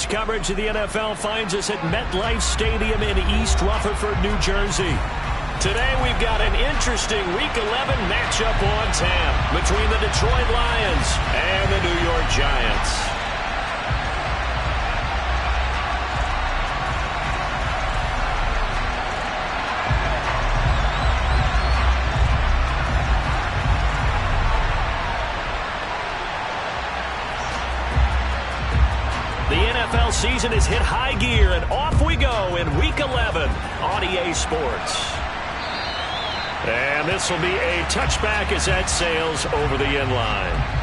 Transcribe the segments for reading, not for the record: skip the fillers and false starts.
This coverage of the NFL finds us at MetLife Stadium in East Rutherford, New Jersey. Today we've got an interesting Week 11 matchup on tap between the Detroit Lions and the New York Giants. NFL season has hit high gear, and off we go in Week 11 on EA Sports. And this will be a touchback as that sails over the end line.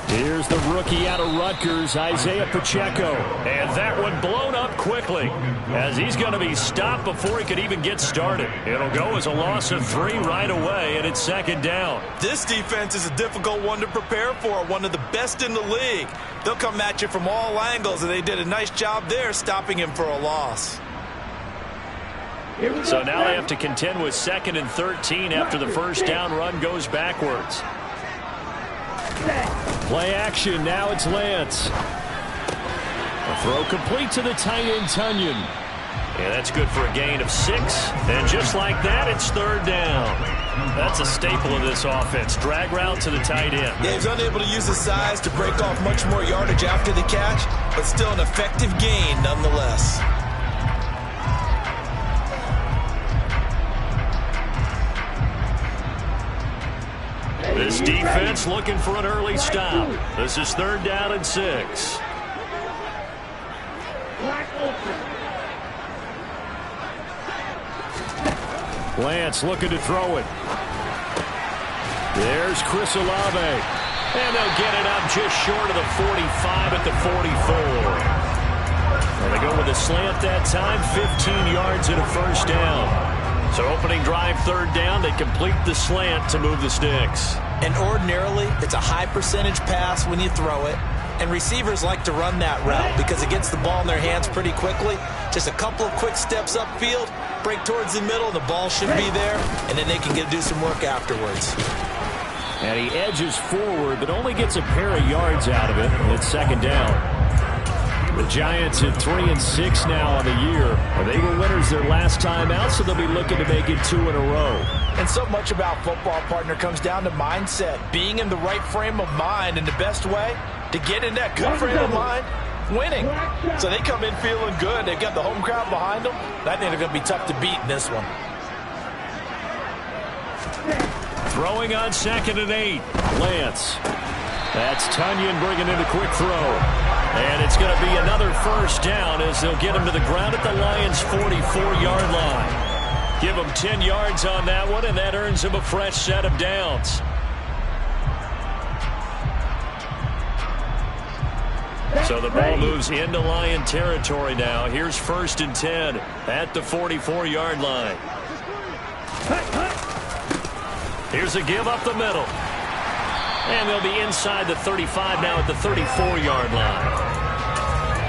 Here's the rookie out of Rutgers, Isaiah Pacheco. And that one blown up quickly as he's going to be stopped before he could even get started. It'll go as a loss of 3 right away, and it's second down. This defense is a difficult one to prepare for, one of the best in the league. They'll come at you from all angles, and they did a nice job there stopping him for a loss. So now they have to contend with 2nd and 13 after the first down run goes backwards. Play action, now it's Lance. A throw complete to the tight end, Tunyon. And that's good for a gain of 6. And just like that, it's 3rd down. That's a staple of this offense. Drag route to the tight end. Yeah, he's unable to use his size to break off much more yardage after the catch, but still an effective gain nonetheless. This defense looking for an early stop. This is 3rd down and 6. Lance looking to throw it. There's Chris Olave. And they'll get it up just short of the 45 at the 44. And they go with a slant that time, 15 yards and a first down. So opening drive, 3rd down, they complete the slant to move the sticks. And ordinarily, it's a high percentage pass when you throw it. And receivers like to run that route because it gets the ball in their hands pretty quickly. Just a couple of quick steps upfield, break towards the middle, the ball should be there, and then they can do some work afterwards. And he edges forward, but only gets a pair of yards out of it. And it's 2nd down. The Giants at 3-6 now on the year. They were winners their last time out, so they'll be looking to make it 2 in a row. And so much about football, partner, comes down to mindset. Being in the right frame of mind, and the best way to get in that good frame of mind, winning. So they come in feeling good. They've got the home crowd behind them. I think they're going to be tough to beat in this one. Throwing on 2nd and 8. Lance. That's Tunyon bringing in a quick throw. And it's going to be another first down as they'll get him to the ground at the Lions' 44-yard line. Give him 10 yards on that one, and that earns him a fresh set of downs. So the ball moves into Lion territory now. Here's 1st and 10 at the 44-yard line. Here's a give up the middle. And they'll be inside the 35 now at the 34-yard line.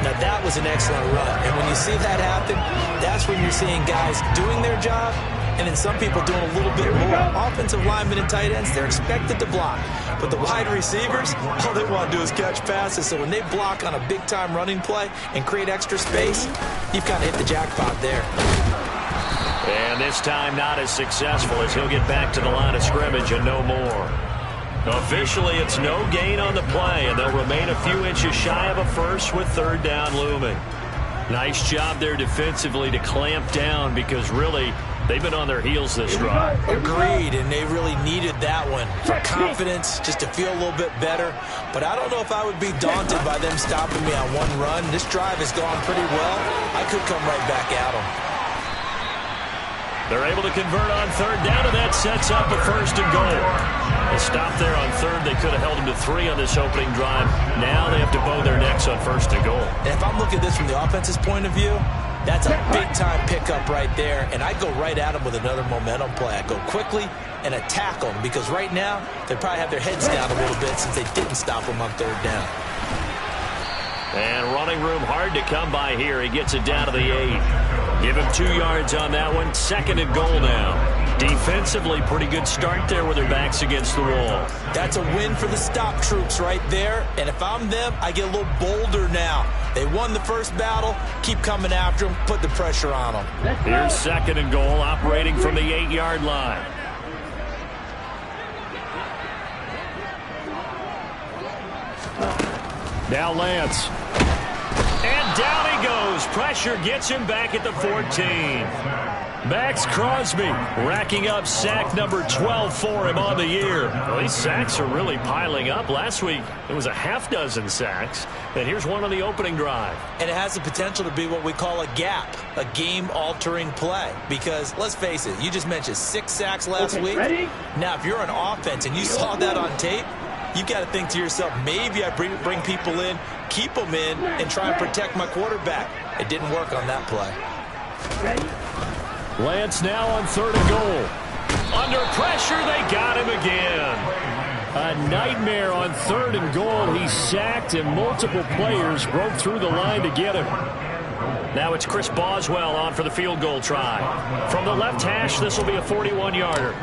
Now that was an excellent run. And when you see that happen, that's when you're seeing guys doing their job and then some people doing a little bit more. Offensive linemen and tight ends, they're expected to block. But the wide receivers, all they want to do is catch passes. So when they block on a big-time running play and create extra space, you've kind of hit the jackpot there. And this time not as successful as he'll get back to the line of scrimmage and no more. Officially, it's no gain on the play, and they'll remain a few inches shy of a first with 3rd down looming. Nice job there defensively to clamp down because really they've been on their heels this drive. Agreed, and they really needed that one for confidence, just to feel a little bit better. But I don't know if I would be daunted by them stopping me on one run. This drive has gone pretty well. I could come right back at them. They're able to convert on third down, and that sets up a first and goal. A stop there on third. They could have held them to 3 on this opening drive. Now they have to bow their necks on first and goal. And if I'm looking at this from the offense's point of view, that's a big-time pickup right there, and I'd go right at them with another momentum play. I'd go quickly and attack them, because right now they probably have their heads down a little bit since they didn't stop them on third down. And running room hard to come by here. He gets it down to the 8. Give him 2 yards on that one. Second and goal now. Defensively, pretty good start there with their backs against the wall. That's a win for the stop troops right there. And if I'm them, I get a little bolder now. They won the first battle. Keep coming after them. Put the pressure on them. Here's second and goal, operating from the 8-yard line. Now Lance. And down he goes. Pressure gets him back at the 14. Max Crosby racking up sack number 12 for him on the year. Well, these sacks are really piling up. Last week, it was a half-dozen sacks. And here's one on the opening drive. And it has the potential to be what we call a gap, a game-altering play. Because, let's face it, you just mentioned 6 sacks last week. Ready? Now, if you're an offense and you saw that on tape, you got to think to yourself, maybe I bring people in, keep them in, and try and protect my quarterback. It didn't work on that play. Ready? Lance now on third and goal. Under pressure, they got him again. A nightmare on third and goal. He's sacked, and multiple players broke through the line to get him. Now it's Chris Boswell on for the field goal try. From the left hash, this will be a 41-yarder.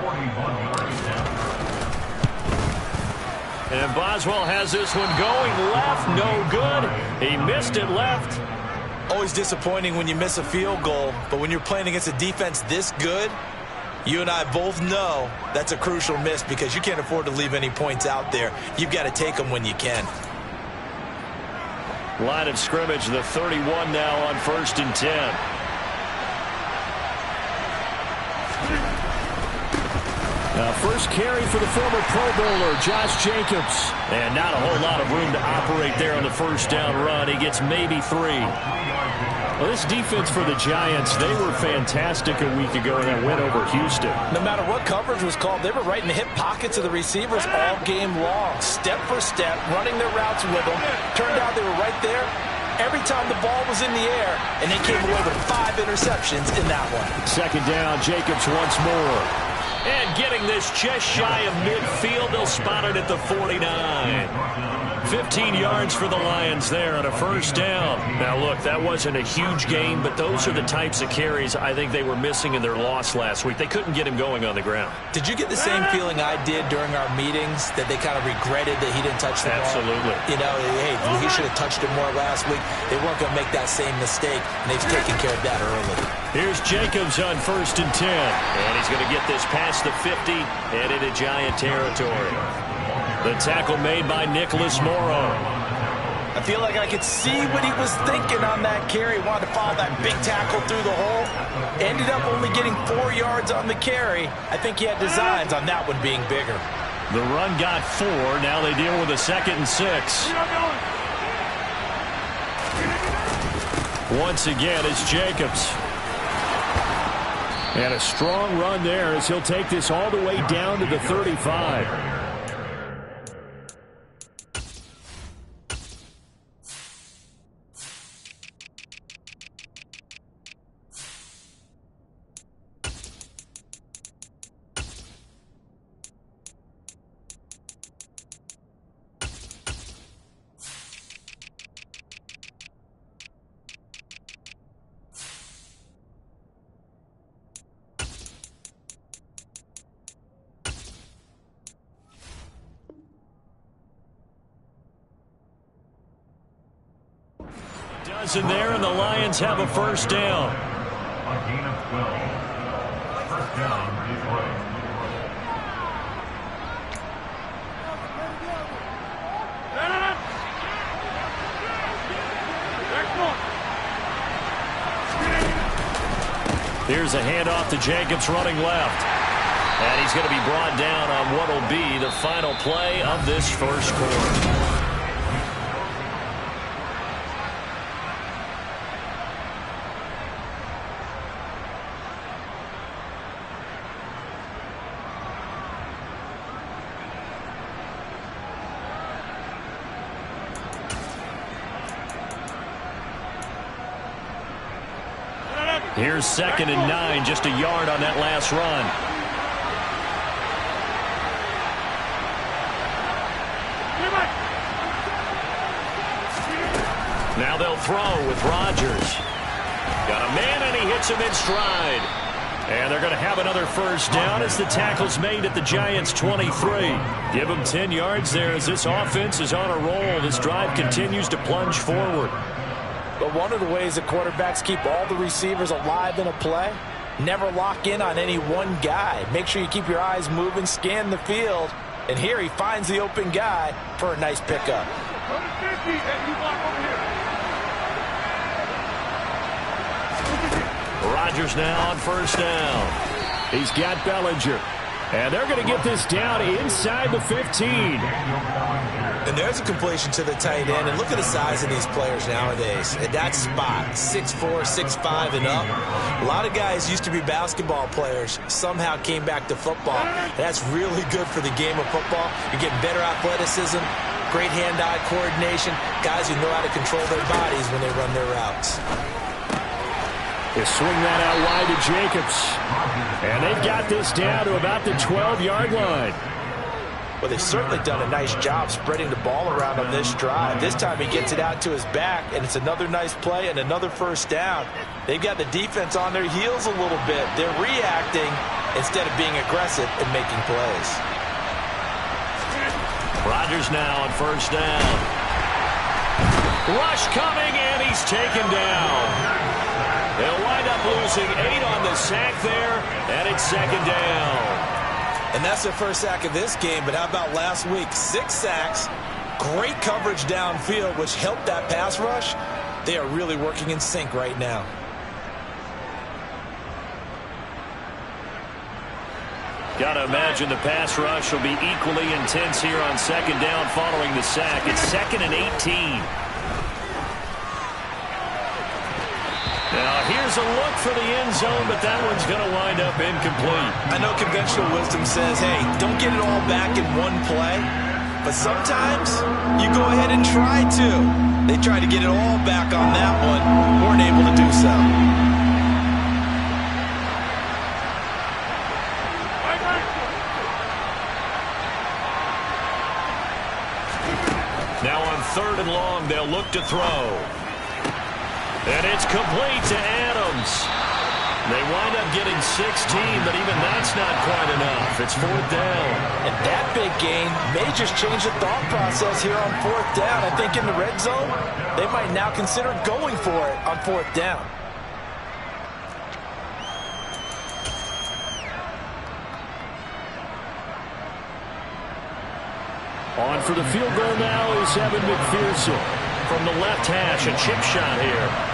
And Boswell has this one going left, no good. He missed it left. Always disappointing when you miss a field goal, but when you're playing against a defense this good, you and I both know that's a crucial miss, because you can't afford to leave any points out there. You've got to take them when you can. Line of scrimmage, the 31 now on 1st and 10. First carry for the former Pro Bowler, Josh Jacobs. And not a whole lot of room to operate there on the first down run. He gets maybe 3. Well, this defense for the Giants, they were fantastic a week ago in that win over Houston. No matter what coverage was called, they were right in the hip pockets of the receivers all game long. Step for step, running their routes with them. Turned out they were right there every time the ball was in the air, and they came away with 5 interceptions in that one. Second down, Jacobs once more. And getting this just shy of midfield, they'll spot it at the 49. 15 yards for the Lions there on a first down. Now, look, that wasn't a huge gain, but those are the types of carries I think they were missing in their loss last week. They couldn't get him going on the ground. Did you get the same feeling I did during our meetings, that they kind of regretted that he didn't touch the ball? Absolutely. You know, hey, he should have touched it more last week. They weren't going to make that same mistake, and they've taken care of that early. Here's Jacobs on 1st and 10. And he's going to get this past the 50 and into Giant territory. The tackle made by Nicholas Morrow. I feel like I could see what he was thinking on that carry. Wanted to follow that big tackle through the hole. Ended up only getting 4 yards on the carry. I think he had designs on that one being bigger. The run got 4. Now they deal with a 2nd and 6. Once again, it's Jacobs. And a strong run there as he'll take this all the way down to the 35. In there, and the Lions have a first down. A gain of 12. First down, Detroit. Here's a handoff to Jacobs running left. And he's going to be brought down on what will be the final play of this first quarter. Here's 2nd and 9, just a yard on that last run. Now they'll throw with Rodgers. Got a man, and he hits him in stride. And they're going to have another first down as the tackle's made at the Giants' 23. Give them 10 yards there as this offense is on a roll. This drive continues to plunge forward. But one of the ways that quarterbacks keep all the receivers alive in a play, never lock in on any one guy. Make sure you keep your eyes moving, scan the field. And here he finds the open guy for a nice pickup. Rodgers now on first down. He's got Bellinger. And they're going to get this down inside the 15. And there's a completion to the tight end. And look at the size of these players nowadays. At that spot, 6'4", 6'5", and up. A lot of guys used to be basketball players, somehow came back to football. That's really good for the game of football. You're getting better athleticism, great hand-eye coordination, guys who know how to control their bodies when they run their routes. They swing that out wide to Jacobs. And they've got this down to about the 12-yard line. Well, they've certainly done a nice job spreading the ball around on this drive. This time he gets it out to his back, and it's another nice play and another first down. They've got the defense on their heels a little bit. They're reacting instead of being aggressive and making plays. Rodgers now on first down. Rush coming, and he's taken down. They'll wind up losing 8 on the sack there, and it's 2nd down. And that's their first sack of this game, but how about last week? 6 sacks, great coverage downfield, which helped that pass rush. They are really working in sync right now. Got to imagine the pass rush will be equally intense here on 2nd down following the sack. It's 2nd and 18. Now, here's a look for the end zone, but that one's going to wind up incomplete. I know conventional wisdom says, hey, don't get it all back in one play. But sometimes you go ahead and try to. They tried to get it all back on that one. Weren't able to do so. Now on 3rd and long, they'll look to throw. And it's complete to Adams. They wind up getting 16, but even that's not quite enough. It's 4th down. And that big gain may just change the thought process here on 4th down. I think in the red zone, they might now consider going for it on 4th down. On for the field goal now is Evan McPherson. From the left hash, a chip shot here.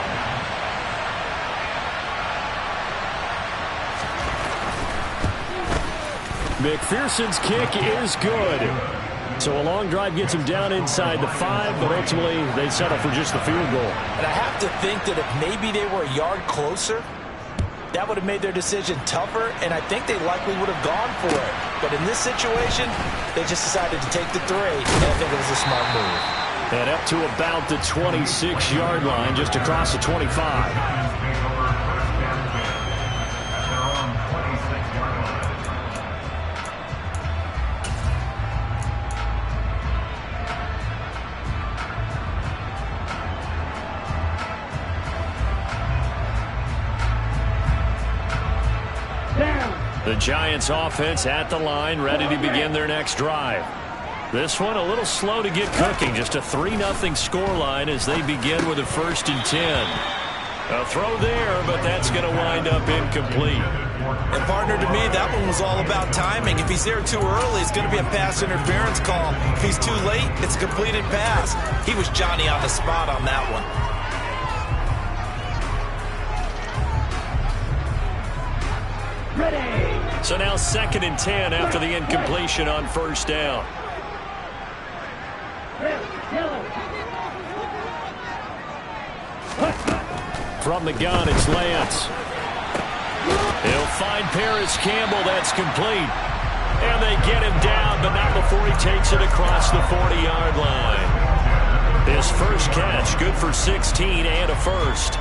McPherson's kick is good. So a long drive gets him down inside the 5, but ultimately they settle for just the field goal. And I have to think that if maybe they were a yard closer, that would have made their decision tougher, and I think they likely would have gone for it. But in this situation, they just decided to take the 3, and I think it was a smart move. And up to about the 26-yard line, just across the 25. The Giants offense at the line, ready to begin their next drive. This one a little slow to get cooking. Just a 3-0 scoreline as they begin with a 1st and 10. A throw there, but that's going to wind up incomplete. And partner, to me, that one was all about timing. If he's there too early, it's going to be a pass interference call. If he's too late, it's a completed pass. He was Johnny on the spot on that one. So now 2nd and 10 after the incompletion on 1st down. From the gun, it's Lance. He'll find Paris Campbell. That's complete. And they get him down, but not before he takes it across the 40-yard line. His first catch, good for 16 and a 1st.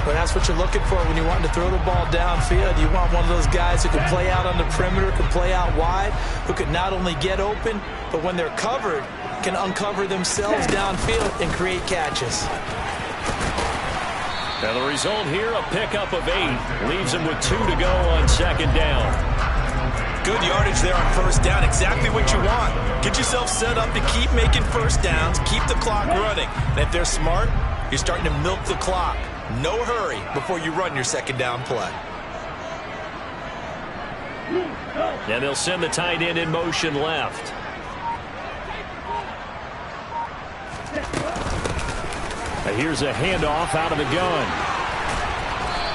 Well, that's what you're looking for when you want to throw the ball downfield. You want one of those guys who can play out on the perimeter, can play out wide, who can not only get open, but when they're covered, can uncover themselves downfield and create catches. Now the result here, a pickup of 8. Leaves him with 2 to go on second down. Good yardage there on first down. Exactly what you want. Get yourself set up to keep making first downs, keep the clock running. And if they're smart, you're starting to milk the clock. No hurry before you run your second down play. And they'll send the tight end in motion left. Here's a handoff out of the gun.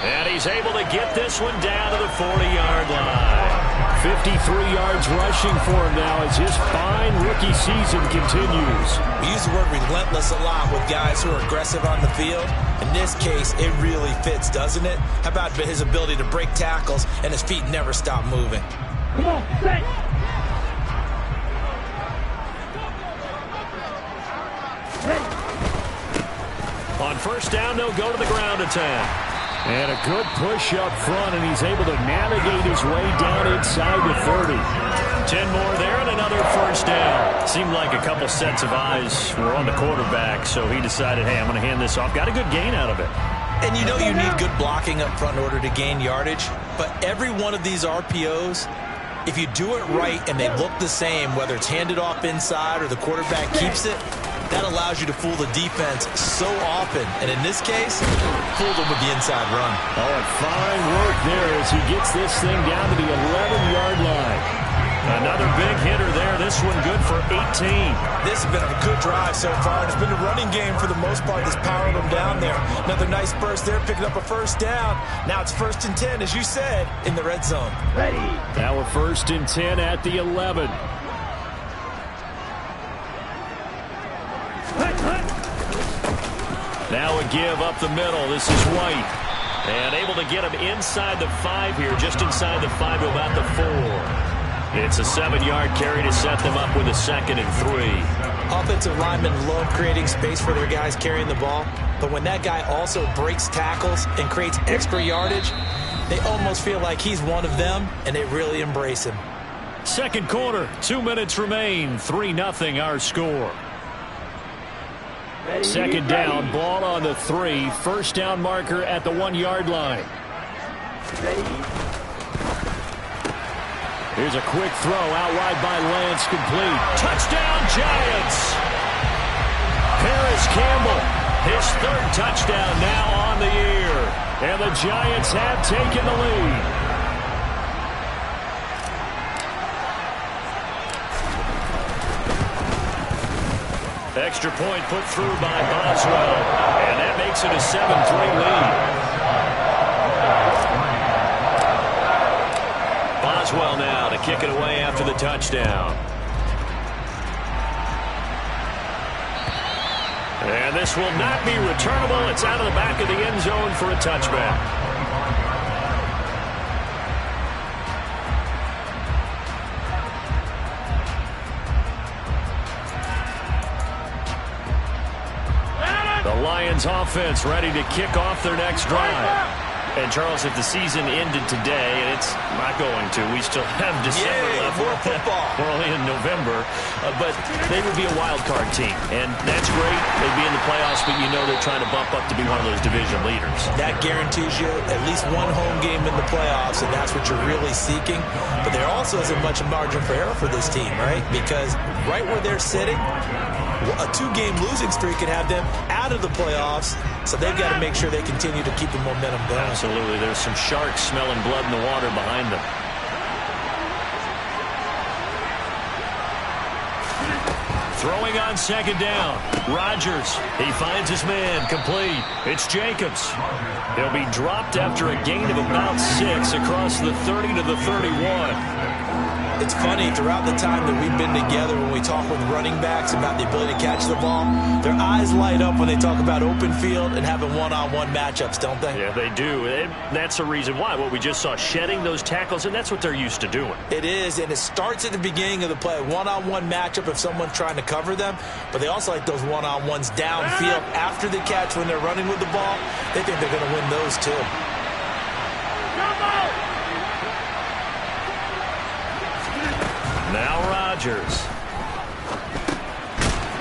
And he's able to get this one down to the 40-yard line. 53 yards rushing for him now as his fine rookie season continues. We use the word relentless a lot with guys who are aggressive on the field. In this case, it really fits, doesn't it? How about his ability to break tackles and his feet never stop moving? Come on, set. On first down, they'll go to the ground attack. And a good push up front, and he's able to navigate his way down inside the 30. 10 more there and another first down. Seemed like a couple sets of eyes were on the quarterback, so he decided, hey, I'm going to hand this off. Got a good gain out of it. And you know you need good blocking up front in order to gain yardage, but every one of these RPOs, if you do it right and they look the same, whether it's handed off inside or the quarterback keeps it, that allows you to fool the defense so often. And in this case, fool them with the inside run. Oh, and fine work there as he gets this thing down to the 11-yard line. Another big hitter there. This one good for 18. This has been a good drive so far. It's been a running game for the most part that's powered them down there. Another nice burst there, picking up a first down. Now it's 1st and 10, as you said, in the red zone. Ready. Now we're 1st and 10 at the 11. Now a give up the middle. This is White. And able to get him inside the 5 here, just inside the 5 to about the 4. It's a 7-yard carry to set them up with a 2nd and 3. Offensive linemen love creating space for their guys carrying the ball, but when that guy also breaks tackles and creates extra yardage, they almost feel like he's one of them, and they really embrace him. Second quarter, 2 minutes remain, 3-0 our score. Ready. Second down, ball on the 3. First down marker at the 1-yard line. Ready. Here's a quick throw out wide by Lance, complete. Touchdown, Giants! Paris Campbell, his 3rd touchdown now on the year. And the Giants have taken the lead. Extra point put through by Boswell, and that makes it a 7-3 lead. Boswell now to kick it away after the touchdown. And this will not be returnable. It's out of the back of the end zone for a touchback. Lions offense ready to kick off their next drive. And, Charles, if the season ended today, and it's not going to, we still have December left. More football. We're only in November. But they would be a wild card team. And that's great. They'd be in the playoffs, but you know they're trying to bump up to be one of those division leaders. That guarantees you at least one home game in the playoffs, and that's what you're really seeking. But there also isn't much margin for error for this team, right? Because right where they're sitting, a 2-game losing streak could have them out of the playoffs, so they've got to make sure they continue to keep the momentum going. Absolutely. There's some sharks smelling blood in the water behind them. Throwing on second down. Rodgers. He finds his man. Complete. It's Jacobs. He'll be dropped after a gain of about 6 across the 30 to the 31. It's funny, throughout the time that we've been together, when we talk with running backs about the ability to catch the ball, their eyes light up when they talk about open field and having one-on-one matchups, don't they? Yeah, they do. And that's the reason why. What we just saw, shedding those tackles, and that's what they're used to doing. It is, and it starts at the beginning of the play. One-on-one matchup if someone's trying to cover them, but they also like those one-on-ones downfield after the catch when they're running with the ball. They think they're going to win those too. Now Rodgers.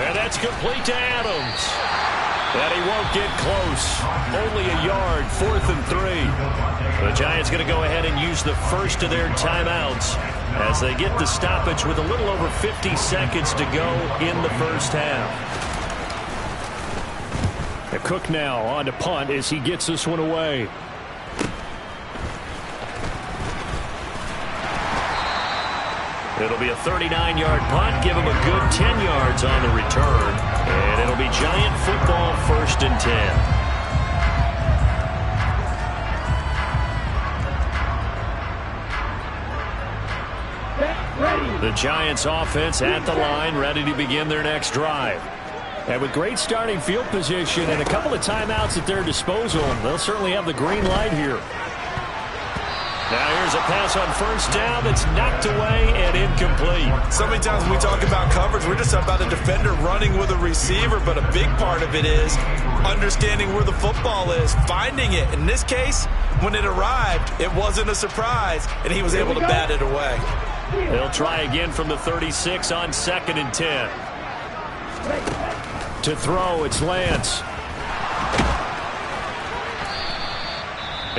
And that's complete to Adams. And he won't get close. Only a yard, 4th and 3. The Giants going to go ahead and use the first of their timeouts as they get the stoppage with a little over 50 seconds to go in the first half. Cook now on to punt as he gets this one away. It'll be a 39-yard punt. Give him a good 10 yards on the return. And it'll be Giant football, 1st and 10. The Giants offense at the line, ready to begin their next drive. And with great starting field position and a couple of timeouts at their disposal, they'll certainly have the green light here. Now here's a pass on 1st down that's knocked away and incomplete. So many times when we talk about coverage, we're just about a defender running with a receiver, but a big part of it is understanding where the football is, finding it. In this case, when it arrived, it wasn't a surprise, and he was able to bat it away. They'll try again from the 36 on 2nd and 10. To throw, it's Lance.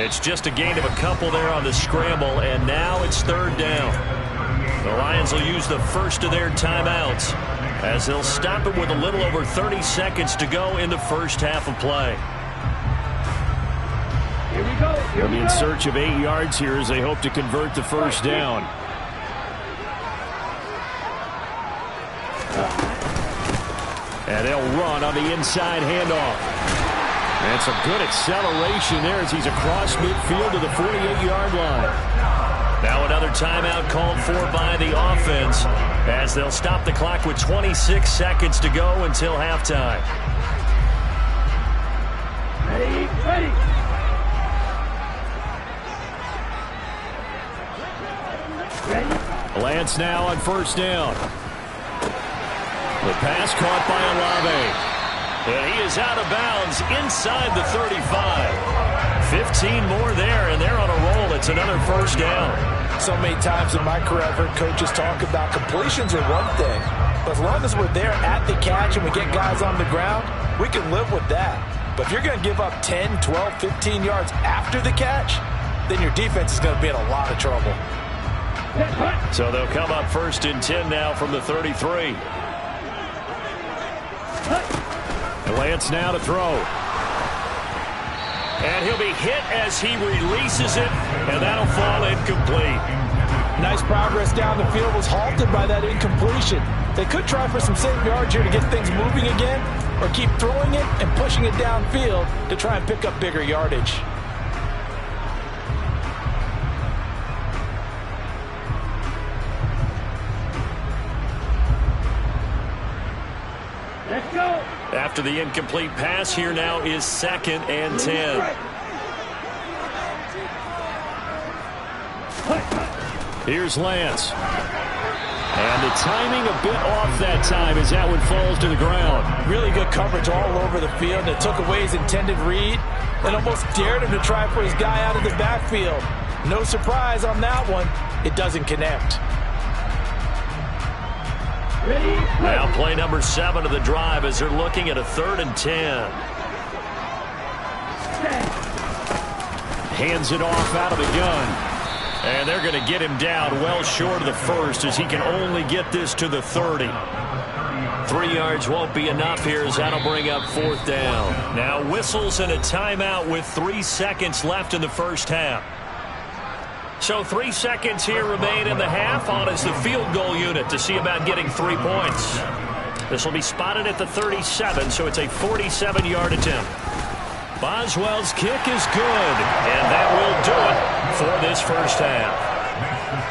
It's just a gain of a couple there on the scramble, and now it's 3rd down. The Lions will use the first of their timeouts as they'll stop it with a little over 30 seconds to go in the first half of play. They'll be in search of 8 yards here as they hope to convert the 1st down. And they'll run on the inside handoff. And some good acceleration there as he's across midfield to the 48-yard line. Now another timeout called for by the offense as they'll stop the clock with 26 seconds to go until halftime. Ready. Lance now on 1st down. The pass caught by Olave. And he is out of bounds inside the 35. 15 more there, and they're on a roll. It's another 1st down. So many times in my career, I've heard coaches talk about completions are one thing, but as long as we're there at the catch and we get guys on the ground, we can live with that. But if you're going to give up 10, 12, 15 yards after the catch, then your defense is going to be in a lot of trouble. So they'll come up 1st and 10 now from the 33. Lance now to throw. And he'll be hit as he releases it, and that'll fall incomplete. Nice progress down the field, was halted by that incompletion. They could try for some safe yards here to get things moving again, or keep throwing it and pushing it downfield to try and pick up bigger yardage. Let's go. After the incomplete pass, here now is 2nd and 10. Here's Lance. And the timing a bit off that time as that one falls to the ground. Really good coverage all over the field. It took away his intended read and almost dared him to try for his guy out of the backfield. No surprise on that one. It doesn't connect. Now play number 7 of the drive as they're looking at a 3rd and 10. Hands it off out of the gun. And they're going to get him down well short of the 1st as he can only get this to the 30. 3 yards won't be enough here as that'll bring up 4th down. Now whistles and a timeout with 3 seconds left in the first half. So 3 seconds here remain in the half. On is the field goal unit to see about getting 3 points. This will be spotted at the 37, so it's a 47-yard attempt. Boswell's kick is good, and that will do it for this first half.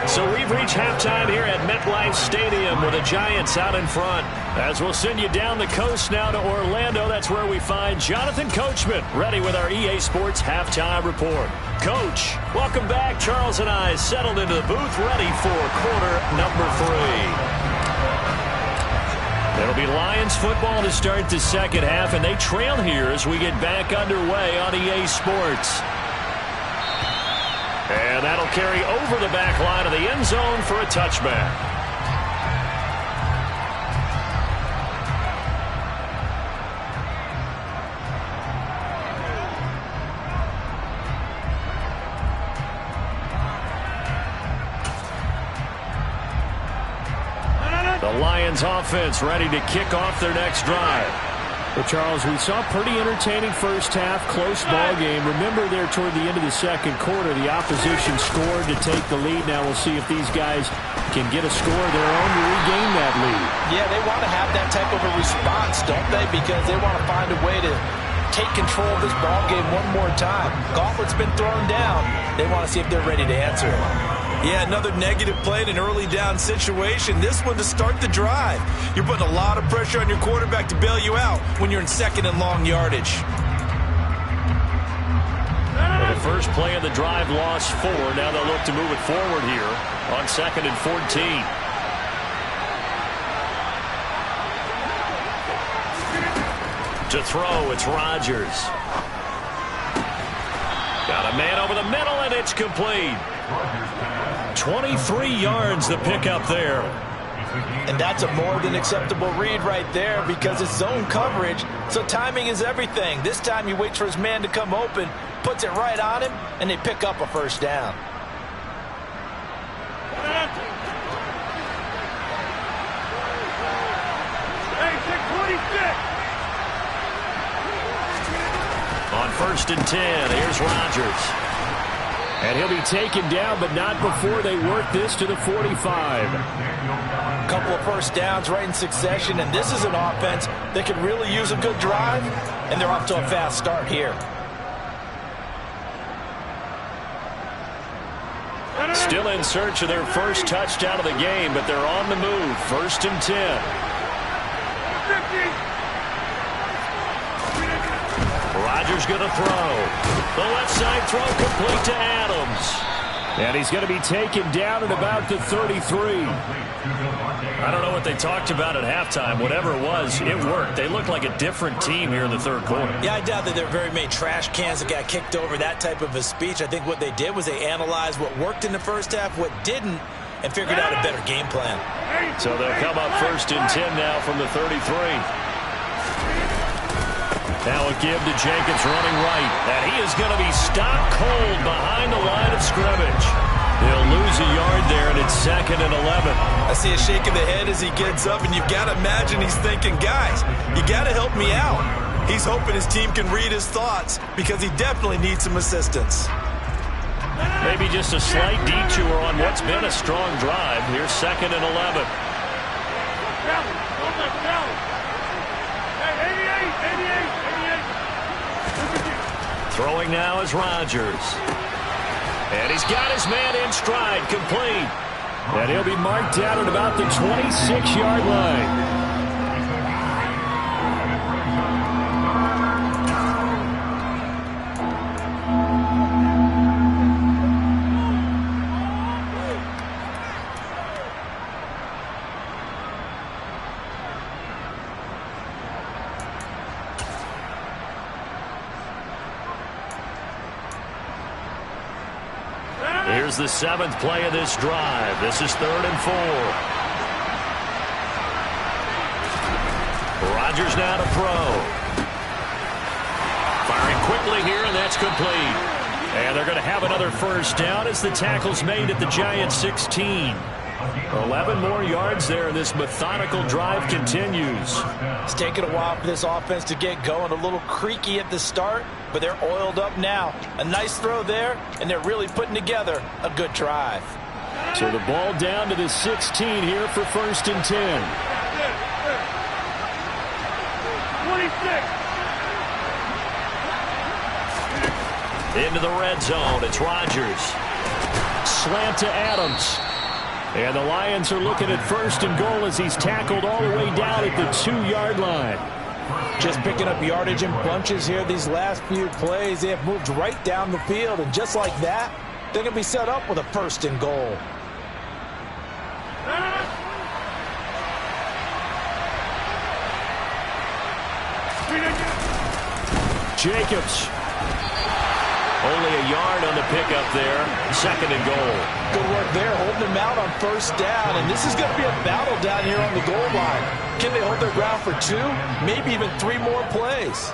So we've reached halftime here at MetLife Stadium with the Giants out in front. As we'll send you down the coast now to Orlando, that's where we find Jonathan Coachman ready with our EA Sports Halftime Report. Coach, welcome back. Charles and I settled into the booth ready for quarter number 3. It'll be Lions football to start the second half, and they trail here as we get back underway on EA Sports. And that'll carry over the back line of the end zone for a touchback. The Lions offense ready to kick off their next drive. Well, Charles, we saw a pretty entertaining first half, close ball game. Remember there toward the end of the second quarter, the opposition scored to take the lead. Now we'll see if these guys can get a score of their own to regain that lead. Yeah, they want to have that type of a response, don't they? Because they want to find a way to take control of this ball game one more time. Gauntlet's been thrown down. They want to see if they're ready to answer it. Yeah, another negative play in an early down situation. This one to start the drive. You're putting a lot of pressure on your quarterback to bail you out when you're in second and long yardage. Well, the first play of the drive lost 4. Now they'll look to move it forward here on 2nd and 14. To throw, it's Rodgers. Got a man over the middle, and it's complete. 23 yards the pickup there. And that's a more than acceptable read right there because it's zone coverage, so timing is everything. This time he waits for his man to come open, puts it right on him, and they pick up a first down. On 1st and 10, here's Rodgers. And he'll be taken down, but not before they work this to the 45. A couple of first downs right in succession, and this is an offense that could really use a good drive, and they're off to a fast start here. Still in search of their first touchdown of the game, but they're on the move. 1st and 10. Rodgers going to throw. The left side throw complete to Adams. And he's going to be taken down at about the 33. I don't know what they talked about at halftime. Whatever it was, it worked. They looked like a different team here in the third quarter. Yeah, I doubt that there are very many trash cans that got kicked over, that type of a speech. I think what they did was they analyzed what worked in the first half, what didn't, and figured out a better game plan. So they'll come up 1st and 10 now from the 33. Now a give to Jenkins running right. And he is going to be stopped cold behind the line of scrimmage. He'll lose a yard there, and it's 2nd and 11. I see a shake of the head as he gets up, and you've got to imagine he's thinking, guys, you got to help me out. He's hoping his team can read his thoughts because he definitely needs some assistance. Maybe just a slight detour on what's been a strong drive. Here's 2nd and 11. Throwing now is Rodgers. And he's got his man in stride, complete. And he'll be marked down at about the 26-yard line. Here's the 7th play of this drive. This is 3rd and 4. Rodgers now to throw. Firing quickly here, and that's complete. And they're going to have another first down as the tackle's made at the Giants' 16. 11 more yards there, and this methodical drive continues. It's taken a while for this offense to get going. A little creaky at the start, but they're oiled up now. A nice throw there, and they're really putting together a good drive. So the ball down to the 16 here for 1st and 10. 26. Into the red zone. It's Rodgers. Slant to Adams. And the Lions are looking at 1st and goal as he's tackled all the way down at the 2-yard line. Just picking up yardage in bunches here these last few plays. They have moved right down the field, and just like that, they're going to be set up with a 1st and goal. Jacobs. Only a yard on the pickup there. 2nd and goal. Good work there, holding him out on 1st down. And this is going to be a battle down here on the goal line. Can they hold their ground for 2, maybe even 3 more plays?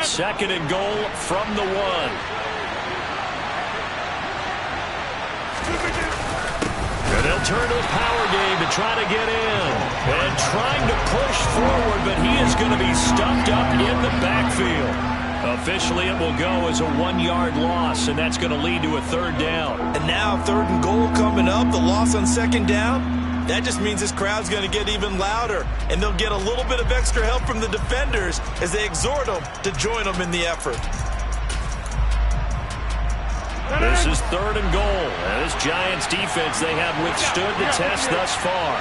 Second and goal from the 1. And they'll turn to the power game to try to get in. And trying to push forward, but he is going to be stuffed up in the backfield. Officially, it will go as a 1-yard loss, and that's going to lead to a 3rd down. And now 3rd and goal coming up, the loss on 2nd down. That just means this crowd's going to get even louder, and they'll get a little bit of extra help from the defenders as they exhort them to join them in the effort. This is 3rd and goal. And this Giants defense, they have withstood the test thus far.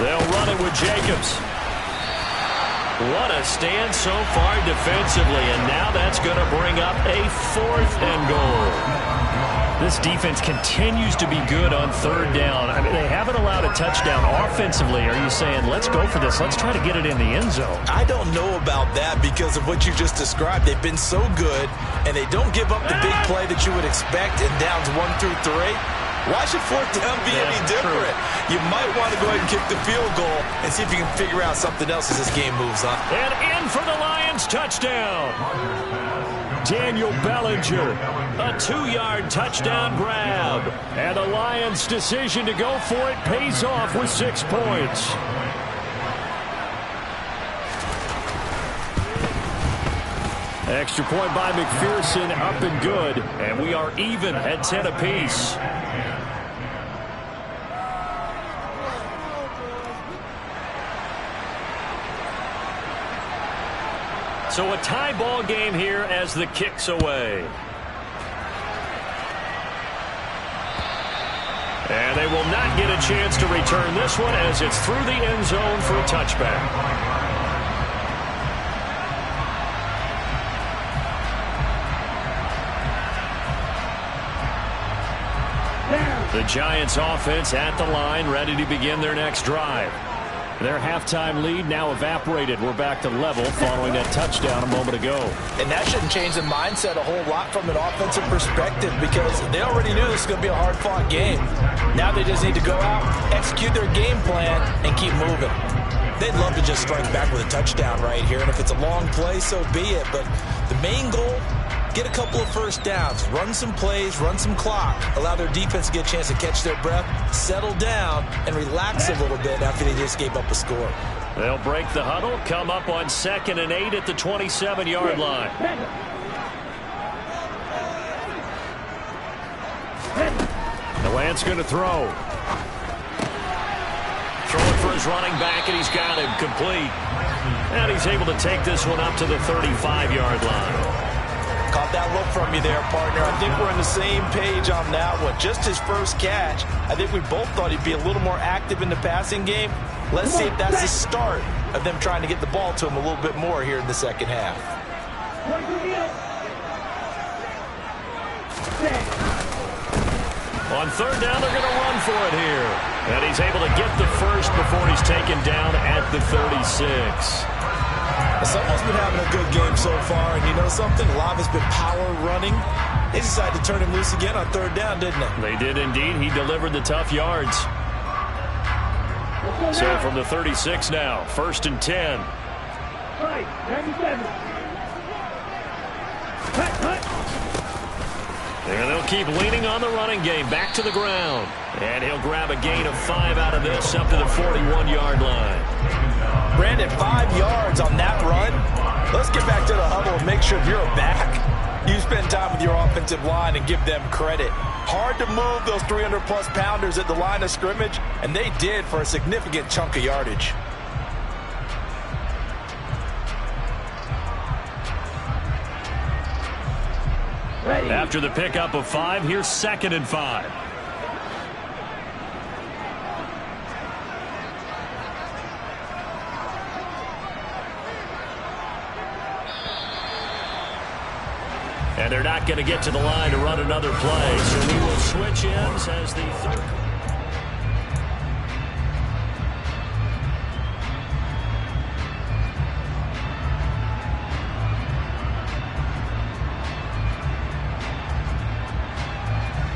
They'll run it with Jacobs. What a stand so far defensively, and now that's going to bring up a 4th and goal. This defense continues to be good on 3rd down. I mean, they haven't allowed a touchdown offensively. Are you saying, let's go for this, let's try to get it in the end zone? I don't know about that because of what you just described. They've been so good, and they don't give up the big play that you would expect in downs 1 through 3. Why should 4th down be any different? True. You might want to go ahead and kick the field goal and see if you can figure out something else as this game moves on. And in for the Lions, touchdown. Daniel Bellinger, a 2-yard touchdown grab. And the Lions' decision to go for it pays off with 6 points. Extra point by McPherson, up and good. And we are even at 10 apiece. So a tie ball game here as the kick's away. And they will not get a chance to return this one as it's through the end zone for a touchback. The Giants offense at the line, ready to begin their next drive. Their halftime lead now evaporated. We're back to level following that touchdown a moment ago. And that shouldn't change the mindset a whole lot from an offensive perspective because they already knew this was going to be a hard-fought game. Now they just need to go out, execute their game plan, and keep moving. They'd love to just strike back with a touchdown right here, and if it's a long play, so be it. But the main goal, get a couple of 1st downs, run some plays, run some clock, allow their defense to get a chance to catch their breath, settle down, and relax a little bit after they just gave up a score. They'll break the huddle, come up on 2nd and 8 at the 27-yard line. The Lance going to throw. Throwing for his running back, and he's got him complete. And he's able to take this one up to the 35-yard line. Caught that look from you there, partner. I think we're on the same page on that one. Just his first catch, I think we both thought he'd be a little more active in the passing game. Let's see if that's the start of them trying to get the ball to him a little bit more here in the second half. On 3rd down, they're going to run for it here. And he's able to get the first before he's taken down at the 36. Someone's been having a good game so far, and you know something? A lot has been power running. They decided to turn him loose again on 3rd down, didn't they? They did indeed. He delivered the tough yards. So from the 36 now, 1st and 10. And they'll keep leaning on the running game. Back to the ground. And he'll grab a gain of 5 out of this up to the 41-yard line. Brandon, 5 yards on that run. Let's get back to the huddle and make sure if you're back, You spend time with your offensive line and give them credit. Hard to move those 300-plus pounders at the line of scrimmage, and they did for a significant chunk of yardage. Ready. After the pickup of 5, here's 2nd and 5. And they're not going to get to the line to run another play, so we will switch ends as the third.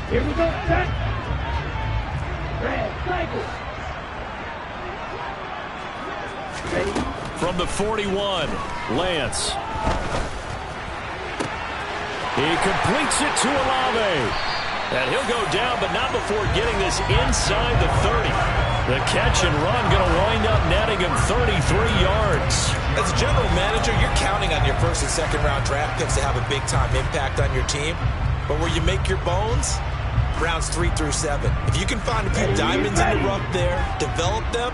Here we go. Set. Red cycle. Ready. From the 41, Lance. He completes it to Olave. And he'll go down, but not before getting this inside the 30. The catch and run going to wind up netting him 33 yards. As a general manager, you're counting on your first and second round draft picks to have a big-time impact on your team. But where you make your bones, rounds 3 through 7. If you can find a few diamonds in the rough there, develop them,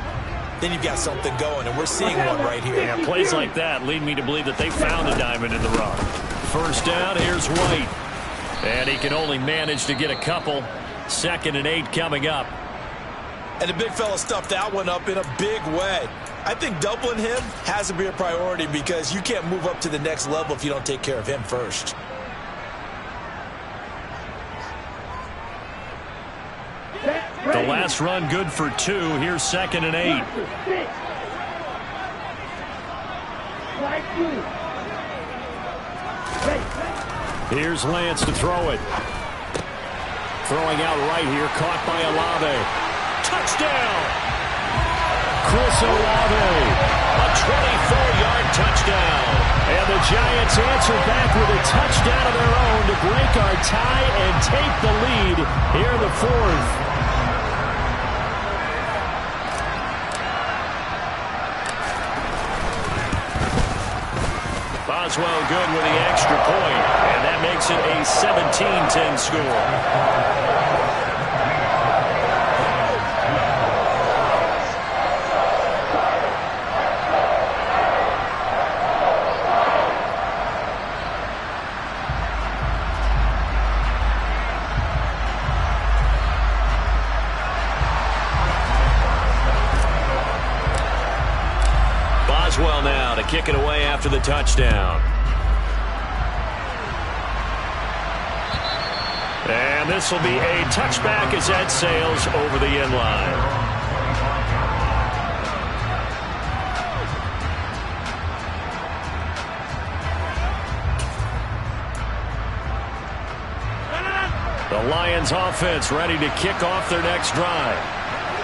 then you've got something going, and we're seeing one right here. Yeah, plays like that lead me to believe that they found a diamond in the rough. First down, here's White. And he can only manage to get a couple. 2nd and 8 coming up. And the big fella stuffed that one up in a big way. I think doubling him has to be a priority because you can't move up to the next level if you don't take care of him first. The last run good for 2. Here's 2nd and 8. Here's Lance to throw it. Throwing out right here, caught by Olave. Touchdown! Chris Olave. A 24-yard touchdown. And the Giants answer back with a touchdown of their own to break our tie and take the lead here in the 4th. Boswell good with the extra point, and that makes it a 17-10 score. Boswell now to kick it away after the touchdown. And this will be a touchback as that sails over the end line. The Lions offense ready to kick off their next drive.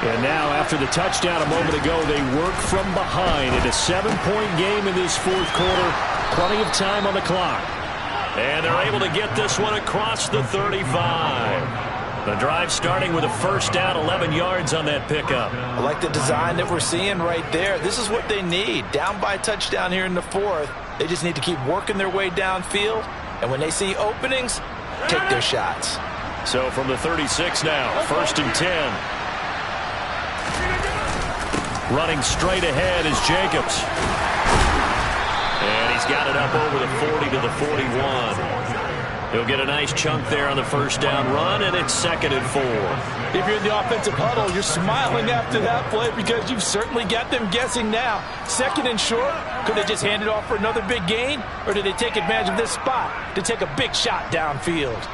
And now, after the touchdown a moment ago, they work from behind in a 7-point game in this 4th quarter. Plenty of time on the clock. And they're able to get this one across the 35. The drive starting with a first down, 11 yards on that pickup. I like the design that we're seeing right there. This is what they need. Down by a touchdown here in the 4th. They just need to keep working their way downfield. And when they see openings, take their shots. So from the 36 now, 1st and 10. Running straight ahead is Jacobs. And he's got it up over the 40 to the 41. He'll get a nice chunk there on the first down run, and it's 2nd and 4. If you're in the offensive huddle, you're smiling after that play because you've certainly got them guessing now. 2nd and short, could they just hand it off for another big gain? Or did they take advantage of this spot to take a big shot downfield?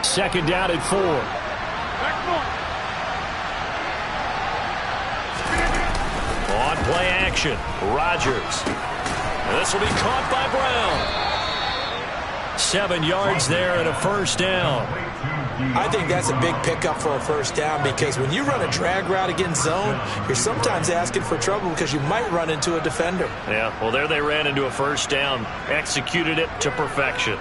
Second down at 4. On play action, Rodgers. And this will be caught by Brown. 7 yards there and a first down. I think that's a big pickup for a first down because when you run a drag route against zone, you're sometimes asking for trouble because you might run into a defender. Yeah, well, there they ran into a first down. Executed it to perfection.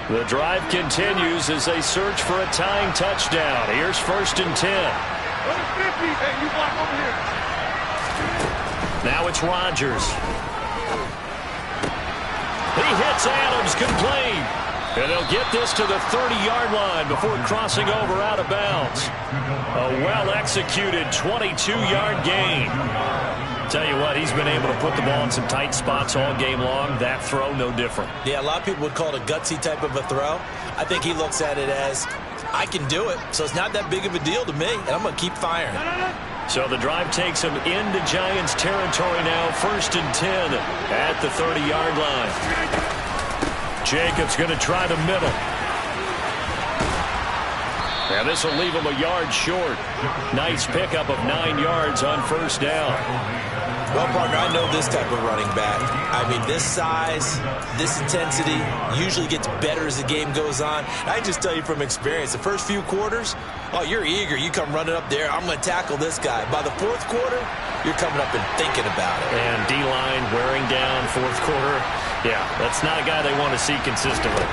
The drive continues as they search for a tying touchdown. Here's 1st and 10. Hey, you block over here. Now it's Rodgers. He hits Adams complete. And they'll get this to the 30-yard line before crossing over out of bounds. A well-executed 22-yard gain. Tell you what, he's been able to put the ball in some tight spots all game long. That throw, no different. Yeah, a lot of people would call it a gutsy type of a throw. I think he looks at it as, I can do it, so it's not that big of a deal to me, and I'm going to keep firing. So the drive takes him into Giants territory now. 1st and 10 at the 30-yard line. Jacobs going to try the middle. And this will leave him a yard short. Nice pickup of 9 yards on 1st down. Well, partner, I know this type of running back. I mean, this size, this intensity usually gets better as the game goes on. I can just tell you from experience, the first few quarters, oh, you're eager. You come running up there, I'm going to tackle this guy. By the 4th quarter, you're coming up and thinking about it. And D-line wearing down 4th quarter. Yeah, that's not a guy they want to see consistently.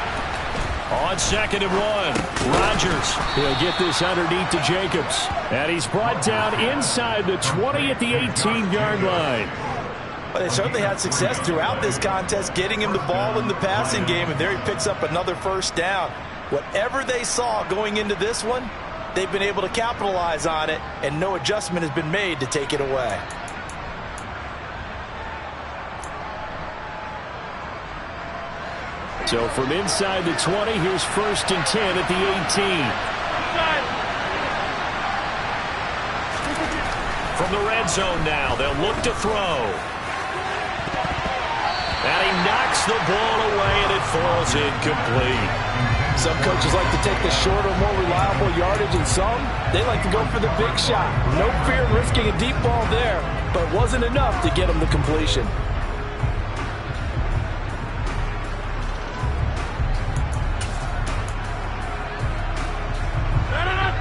On 2nd and 1, Rodgers. He'll get this underneath to Jacobs. And he's brought down inside the 20 at the 18-yard line. Well, they certainly had success throughout this contest, getting him the ball in the passing game, and there he picks up another 1st down. Whatever they saw going into this one, they've been able to capitalize on it, and no adjustment has been made to take it away. So from inside the 20, here's 1st and 10 at the 18. From the red zone now, they'll look to throw. And he knocks the ball away, and it falls incomplete. Some coaches like to take the shorter, more reliable yardage, and some, they like to go for the big shot. No fear in risking a deep ball there, but it wasn't enough to get him the completion.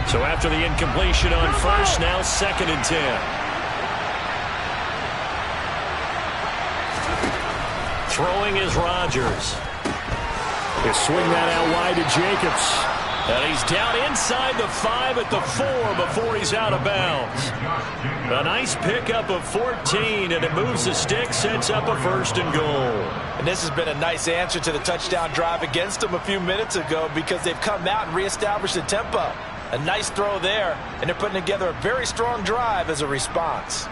So after the incompletion on 1st, now 2nd and 10. Throwing is Rodgers. He'll swing that out wide to Jacobs. And he's down inside the 5 at the 4 before he's out of bounds. A nice pickup of 14, and it moves the stick, sets up a 1st and goal. And this has been a nice answer to the touchdown drive against them a few minutes ago because they've come out and reestablished the tempo. A nice throw there, and they're putting together a very strong drive as a response.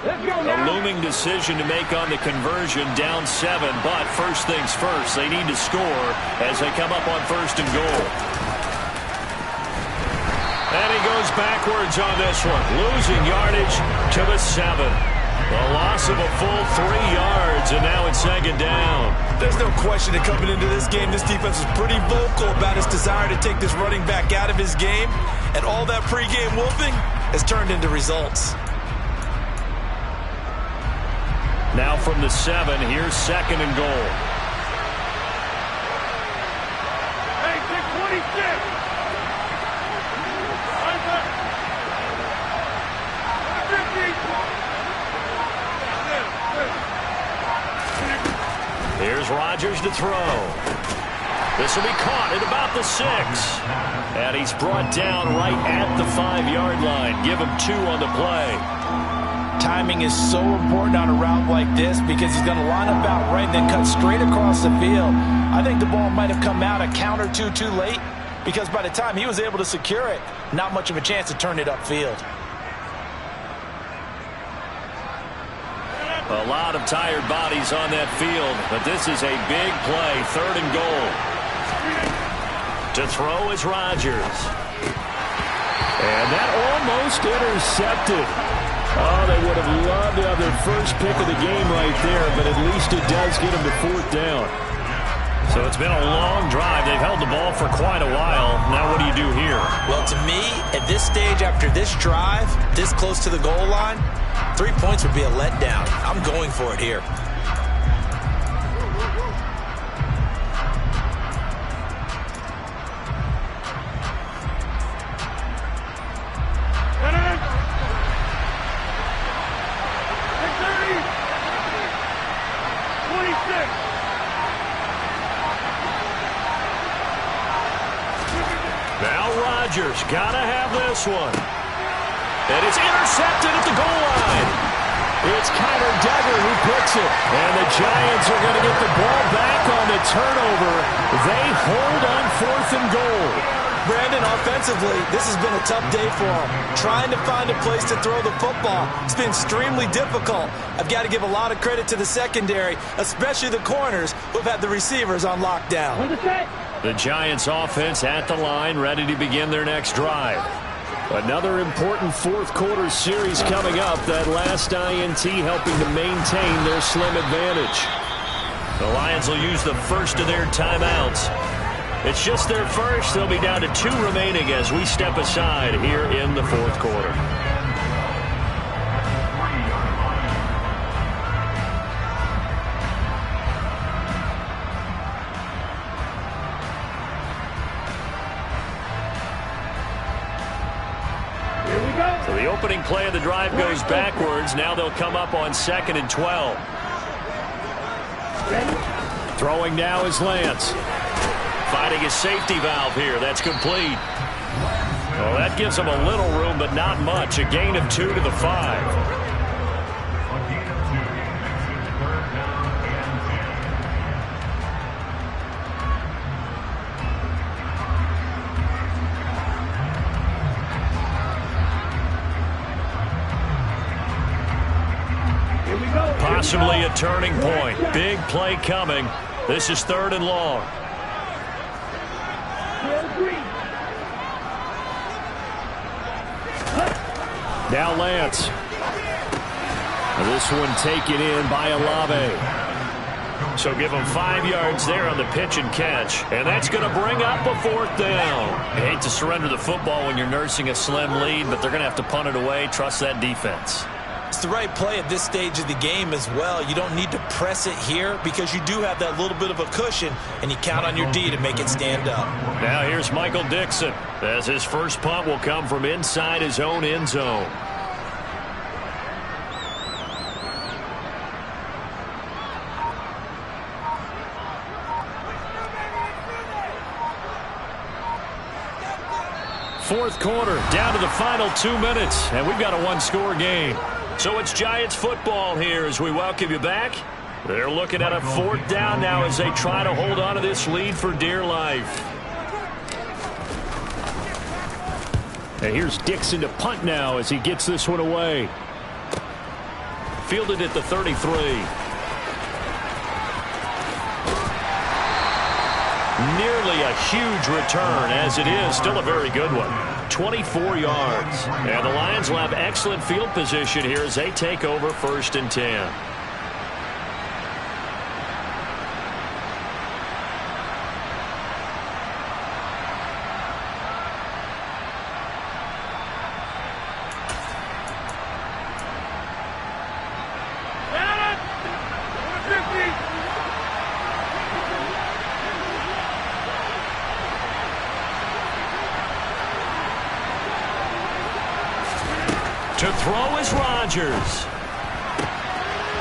A looming decision to make on the conversion, down 7, but first things first, they need to score as they come up on 1st and goal. And he goes backwards on this one, losing yardage to the 7. A loss of a full 3 yards, and now it's 2nd down. There's no question that coming into this game, this defense was pretty vocal about its desire to take this running back out of his game, and all that pregame wolfing has turned into results. Now from the 7, here's 2nd and goal. Hey, 626. Here's Rodgers to throw. This will be caught at about the 6. And he's brought down right at the 5-yard line. Give him 2 on the play. Timing is so important on a route like this because he's going to line up out right and then cut straight across the field. I think the ball might have come out a count or two too late because by the time he was able to secure it, not much of a chance to turn it upfield. A lot of tired bodies on that field, but this is a big play, 3rd and goal. To throw is Rodgers. And that almost intercepted. Oh, they would have loved to have their first pick of the game right there, but at least it does get them to 4th down. So it's been a long drive. They've held the ball for quite a while. Now what do you do here? Well, to me, at this stage after this drive, this close to the goal line, 3 points would be a letdown. I'm going for it here. Rodgers. Gotta have this one. And it's intercepted at the goal line. It's Kyler Duggar who picks it. And the Giants are going to get the ball back on the turnover. They hold on 4th and goal. Brandon, offensively, this has been a tough day for them. Trying to find a place to throw the football. It's been extremely difficult. I've got to give a lot of credit to the secondary, especially the corners who've had the receivers on lockdown. The Giants offense at the line, ready to begin their next drive. Another important 4th quarter series coming up. That last INT helping to maintain their slim advantage. The Lions will use the first of their timeouts. It's just their first. They'll be down to 2 remaining as we step aside here in the 4th quarter. So the opening play of the drive goes backwards. Now they'll come up on 2nd and 12. Throwing now is Lance. Finding a safety valve here. That's complete. Well, that gives them a little room, but not much. A gain of 2 to the 5. A gain of 2 makes it 3rd down and 10. Possibly a turning point. Big play coming. This is 3rd and long. Now Lance. This one taken in by Olave. So give them 5 yards there on the pitch and catch. And that's going to bring up a 4th down. I hate to surrender the football when you're nursing a slim lead, but they're going to have to punt it away. Trust that defense. It's the right play at this stage of the game as well. You don't need to press it here because you do have that little bit of a cushion, and you count on your D to make it stand up. Now here's Michael Dixon as his first punt will come from inside his own end zone. Fourth quarter, down to the final 2 minutes, and we've got a 1-score game. So it's Giants football here as we welcome you back. They're looking at a 4th down now as they try to hold on to this lead for dear life. And here's Dixon to punt now as he gets this one away. Fielded at the 33. Nearly a huge return, as it is still a very good one. 24 yards. And the Lions will have excellent field position here as they take over 1st and 10. To throw is Rodgers.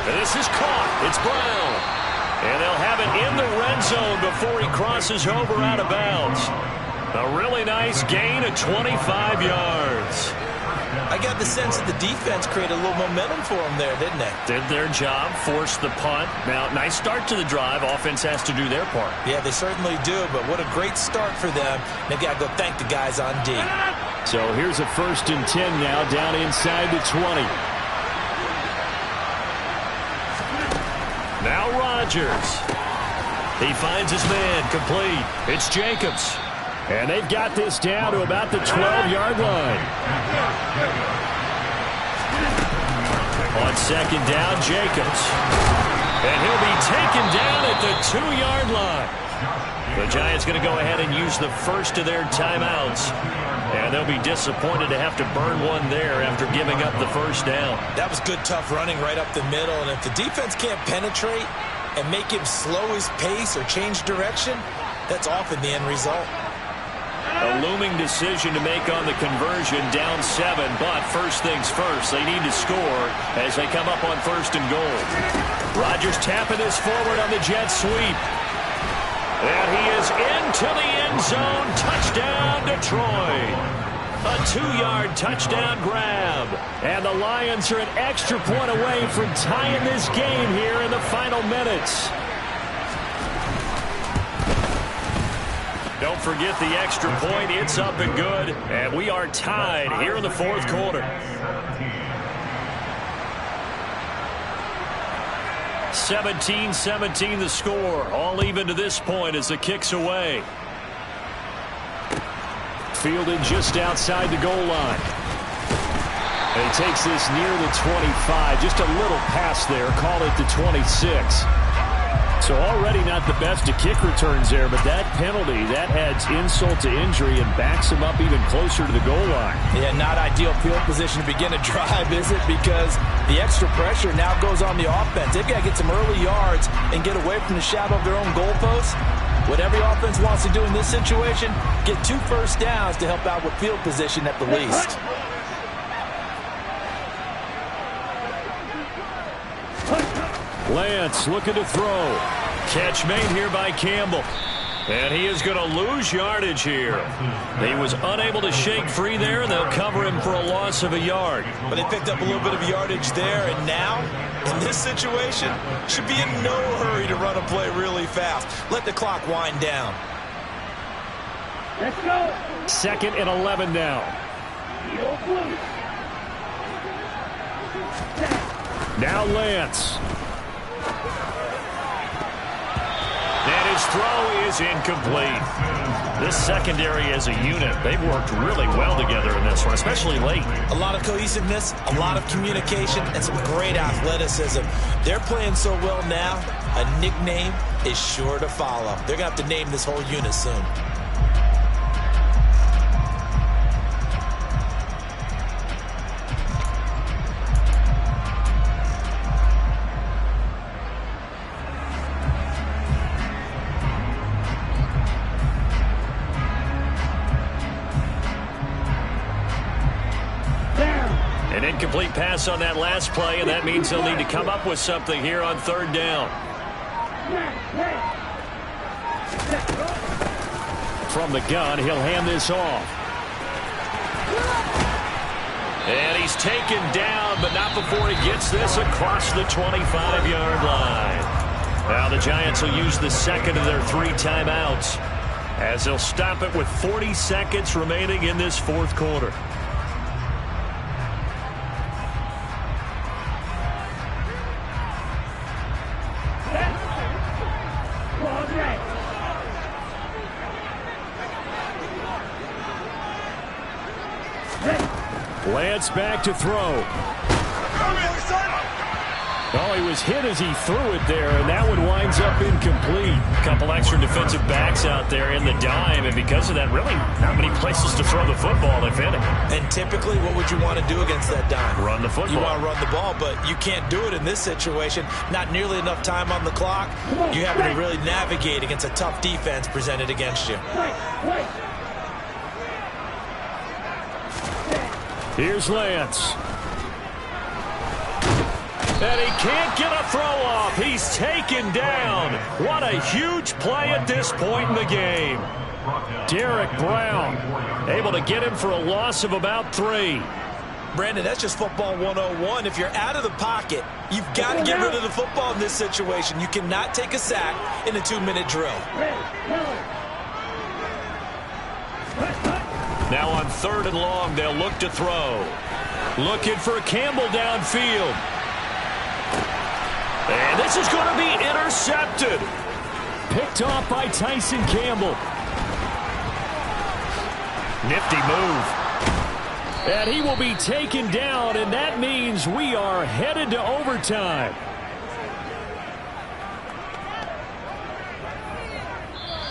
And this is caught. It's Brown. And they'll have it in the red zone before he crosses over out of bounds. A really nice gain of 25 yards. I got the sense that the defense created a little momentum for them there, didn't they? Did their job, forced the punt. Now, nice start to the drive. Offense has to do their part. Yeah, they certainly do, but what a great start for them. They've got to go thank the guys on D. So here's a 1st and 10 now down inside the 20. Now Rodgers. He finds his man complete. It's Jacobs. And they've got this down to about the 12-yard line. On 2nd down, Jacobs. And he'll be taken down at the 2-yard line. The Giants going to go ahead and use the first of their timeouts. And they'll be disappointed to have to burn one there after giving up the 1st down. That was good, tough running right up the middle. And if the defense can't penetrate and make him slow his pace or change direction, that's often the end result. A looming decision to make on the conversion, down 7. But first things first, they need to score as they come up on 1st and goal. Rodgers tapping this forward on the jet sweep. And he is into the end zone. Touchdown, Detroit. A 2-yard touchdown grab. And the Lions are an extra point away from tying this game here in the final minutes. Don't forget the extra point. It's up and good. And we are tied here in the fourth quarter. 17-17 the score. All even to this point as the kick's away. Fielded just outside the goal line. And he takes this near the 25. Just a little pass there. Call it the 26. So already not the best of kick returns there, but that penalty, that adds insult to injury and backs him up even closer to the goal line. Yeah, not ideal field position to begin a drive, is it? Because the extra pressure now goes on the offense. They've got to get some early yards and get away from the shadow of their own goalposts. What every offense wants to do in this situation, get 2 first downs to help out with field position at the least. Lance looking to throw. Catch made here by Campbell. And he is going to lose yardage here. He was unable to shake free there, and they'll cover him for a loss of a yard. But they picked up a little bit of yardage there, and now, in this situation, should be in no hurry to run a play really fast. Let the clock wind down. Let's go. 2nd and 11 now. Now Lance. And his throw is incomplete. This secondary as a unit, they've worked really well together in this one, especially late. A lot of cohesiveness, a lot of communication, and some great athleticism. They're playing so well now, a nickname is sure to follow. They're going to have to name this whole unit soon. An incomplete pass on that last play, and that means they'll need to come up with something here on 3rd down. From the gun, he'll hand this off. And he's taken down, but not before he gets this across the 25-yard line. Now the Giants will use the second of their 3 timeouts as they'll stop it with 40 seconds remaining in this fourth quarter. Lance back to throw. Oh, he was hit as he threw it there, and that one winds up incomplete. A couple extra defensive backs out there in the dime, and because of that, really not many places to throw the football, if any. And typically, what would you want to do against that dime? Run the football. You want to run the ball, but you can't do it in this situation. Not nearly enough time on the clock. You having to really navigate against a tough defense presented against you. Here's Lance. And he can't get a throw off. He's taken down. What a huge play at this point in the game. Derek Brown able to get him for a loss of about 3. Brandon, that's just football 101. If you're out of the pocket, you've got to get rid of the football in this situation. You cannot take a sack in a 2-minute drill. Now on 3rd and long, they'll look to throw. Looking for Campbell downfield. And this is going to be intercepted. Picked off by Tyson Campbell. Nifty move. And he will be taken down, and that means we are headed to overtime.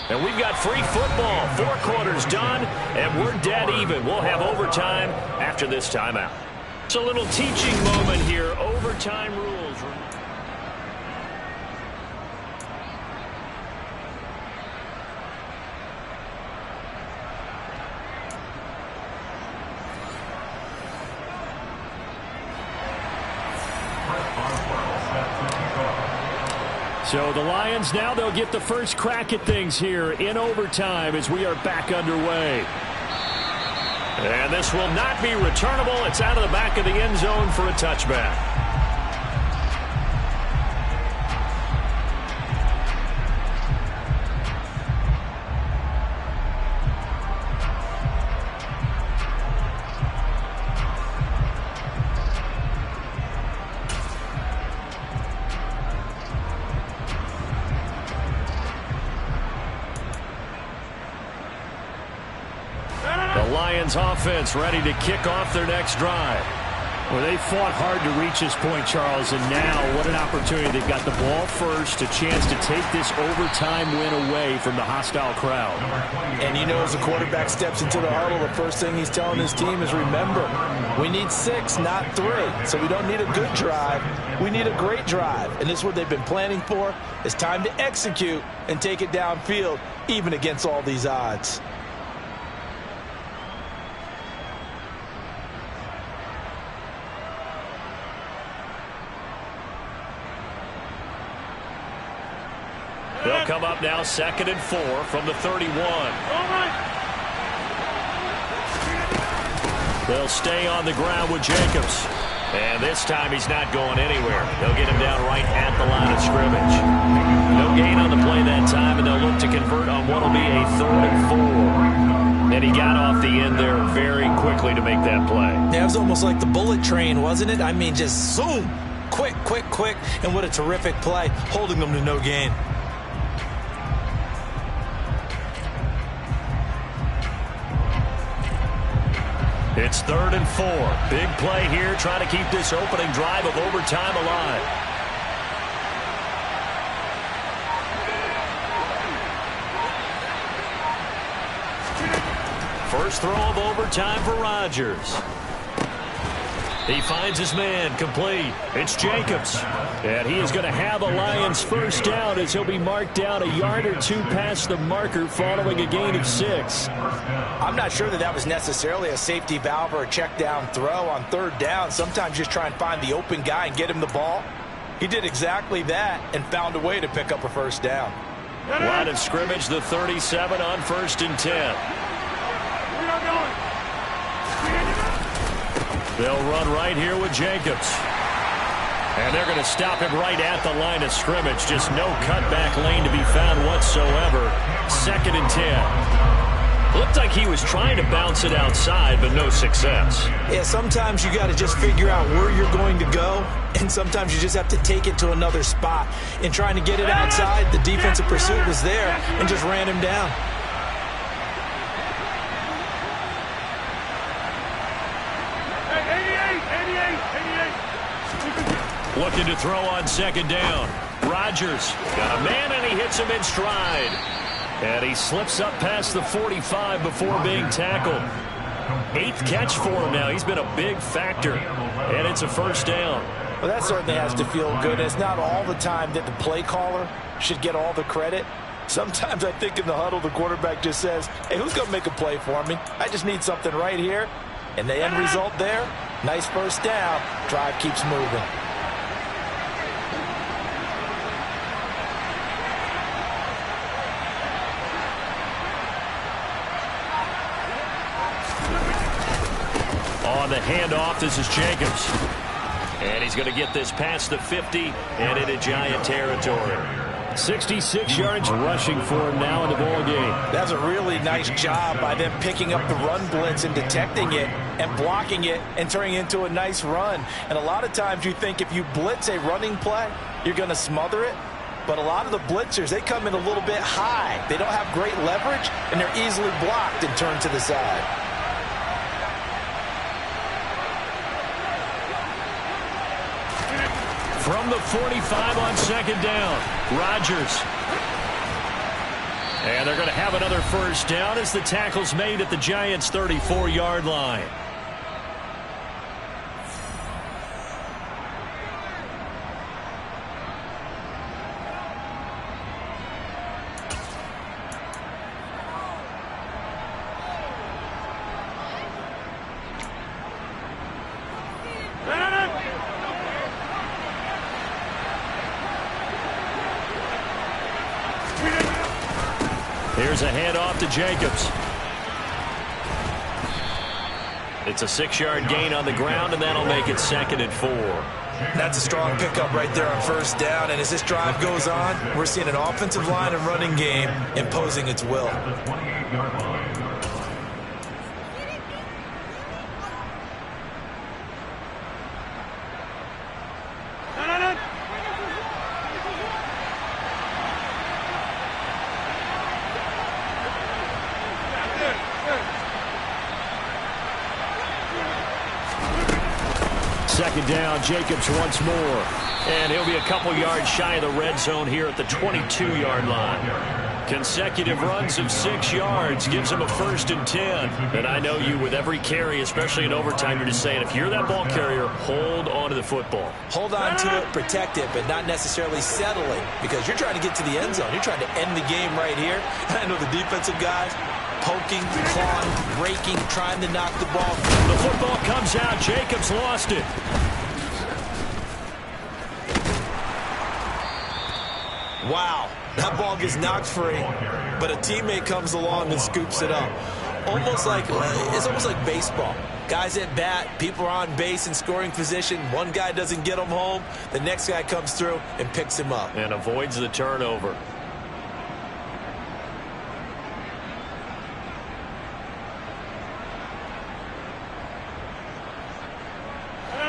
And we've got free football. 4 quarters done, and we're dead even. We'll have overtime after this timeout. It's a little teaching moment here. Overtime rules. So the Lions now, they'll get the first crack at things here in overtime as we are back underway. And this will not be returnable. It's out of the back of the end zone for a touchback. Lions offense ready to kick off their next drive. Well, they fought hard to reach this point, Charles, and now what an opportunity. They've got the ball first, a chance to take this overtime win away from the hostile crowd. And you know, as the quarterback steps into the huddle, the first thing he's telling his team is, remember, we need 6, not 3. So we don't need a good drive. We need a great drive. And this is what they've been planning for. It's time to execute and take it downfield, even against all these odds. They'll come up now 2nd and 4 from the 31. They'll stay on the ground with Jacobs. And this time he's not going anywhere. They'll get him down right at the line of scrimmage. No gain on the play that time, and they'll look to convert on what will be a 3rd and 4. And he got off the end there very quickly to make that play. Yeah, it was almost like the bullet train, wasn't it? I mean, just zoom. Quick, quick, quick. And what a terrific play, holding them to no gain. It's 3rd and 4. Big play here, trying to keep this opening drive of overtime alive. First throw of overtime for Rodgers. He finds his man, complete. It's Jacobs. And he is going to have a Lions first down as he'll be marked down a yard or two past the marker following a gain of 6. I'm not sure that was necessarily a safety valve or a check down throw on 3rd down. Sometimes just try and find the open guy and get him the ball. He did exactly that and found a way to pick up a first down. Line of scrimmage, the 37 on 1st and 10. They'll run right here with Jacobs. And they're going to stop him right at the line of scrimmage. Just no cutback lane to be found whatsoever. 2nd and 10. Looked like he was trying to bounce it outside, but no success. Yeah, sometimes you got to just figure out where you're going to go, and sometimes you just have to take it to another spot. In trying to get it outside, the defensive pursuit was there and just ran him down. Looking to throw on 2nd down. Rodgers got a man, and he hits him in stride. And he slips up past the 45 before being tackled. 8th catch for him now. He's been a big factor. And it's a first down. Well, that certainly has to feel good. It's not all the time that the play caller should get all the credit. Sometimes I think in the huddle, the quarterback just says, hey, who's going to make a play for me? I just need something right here. And the end result there, nice first down. Drive keeps moving. On the handoff, this is Jacobs. And he's going to get this past the 50 and into Giant territory. 66 yards rushing for him now in the ball game. That's a really nice job by them picking up the run blitz and detecting it and blocking it and turning it into a nice run. And a lot of times you think if you blitz a running play, you're going to smother it. But a lot of the blitzers, they come in a little bit high. They don't have great leverage, and they're easily blocked and turned to the side. From the 45 on 2nd down, Rodgers. And they're going to have another first down as the tackle's made at the Giants' 34-yard line. Here's a handoff to Jacobs. It's a 6-yard gain on the ground, and that'll make it 2nd and 4. That's a strong pickup right there on 1st down, and as this drive goes on, we're seeing an offensive line and running game imposing its will. The 28-yard line. Second down, Jacobs once more. And he'll be a couple yards shy of the red zone here at the 22-yard line. Consecutive runs of 6 yards gives him a 1st and 10. And I know you, with every carry, especially in overtime, you're just saying, if you're that ball carrier, hold on to the football. Hold on to it, protect it, but not necessarily settling, because you're trying to get to the end zone. You're trying to end the game right here. I know the defensive guys poking, clawing, raking, trying to knock the ball. The football comes out. Jacobs lost it. Wow, that ball gets knocked free, but a teammate comes along and scoops it up. It's almost like baseball. Guys at bat, people are on base in scoring position. One guy doesn't get him home. The next guy comes through and picks him up. And avoids the turnover.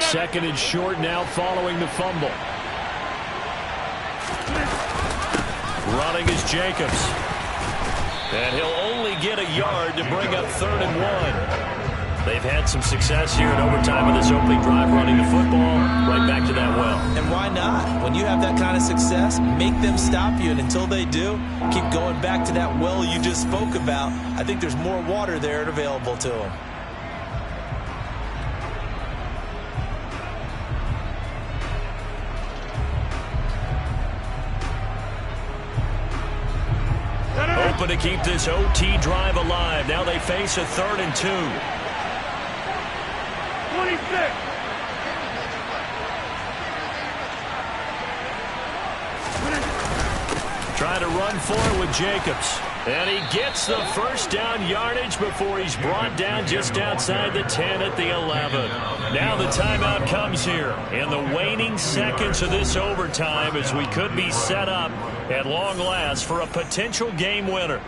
Second and short now following the fumble. Running is Jacobs. And he'll only get a yard to bring up 3rd and 1. They've had some success here in overtime with this opening drive running the football right back to that well. And why not? When you have that kind of success, make them stop you. And until they do, keep going back to that well you just spoke about. I think there's more water there available to them. Open to keep this OT drive alive. Now they face a 3rd and 2. 26. Trying to run for it with Jacobs. And he gets the 1st down yardage before he's brought down just outside the 10 at the 11. Now the timeout comes here in the waning seconds of this overtime, as we could be set up at long last for a potential game winner.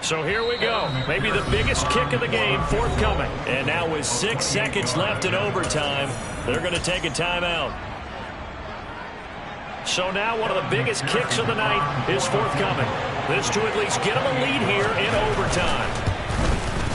So here we go. Maybe the biggest kick of the game forthcoming. And now with 6 seconds left in overtime, they're going to take a timeout. So now one of the biggest kicks of the night is forthcoming. This to at least get him a lead here in overtime.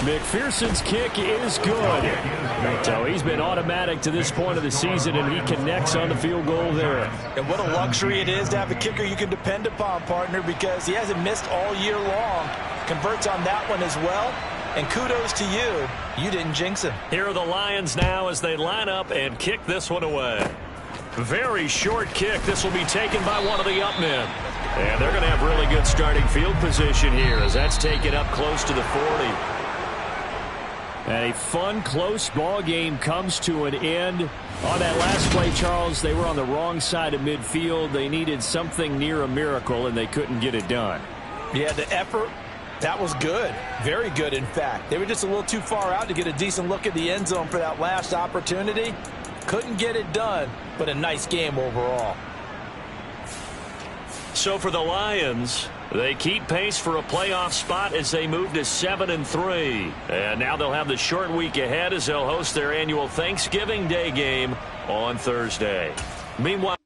McPherson's kick is good. So he's been automatic to this point of the season, and he connects on the field goal there. And what a luxury it is to have a kicker you can depend upon, partner, because he hasn't missed all year long. Converts on that one as well. And kudos to you. You didn't jinx him. Here are the Lions now as they line up and kick this one away. Very short kick. This will be taken by one of the up men. And they're going to have really good starting field position here as that's taken up close to the 40. And a fun, close ball game comes to an end. On that last play, Charles, they were on the wrong side of midfield. They needed something near a miracle, and they couldn't get it done. Yeah, the effort, that was good. Very good, in fact. They were just a little too far out to get a decent look at the end zone for that last opportunity. Couldn't get it done, but a nice game overall. So for the Lions, they keep pace for a playoff spot as they move to 7-3. And now they'll have the short week ahead as they'll host their annual Thanksgiving Day game on Thursday. Meanwhile,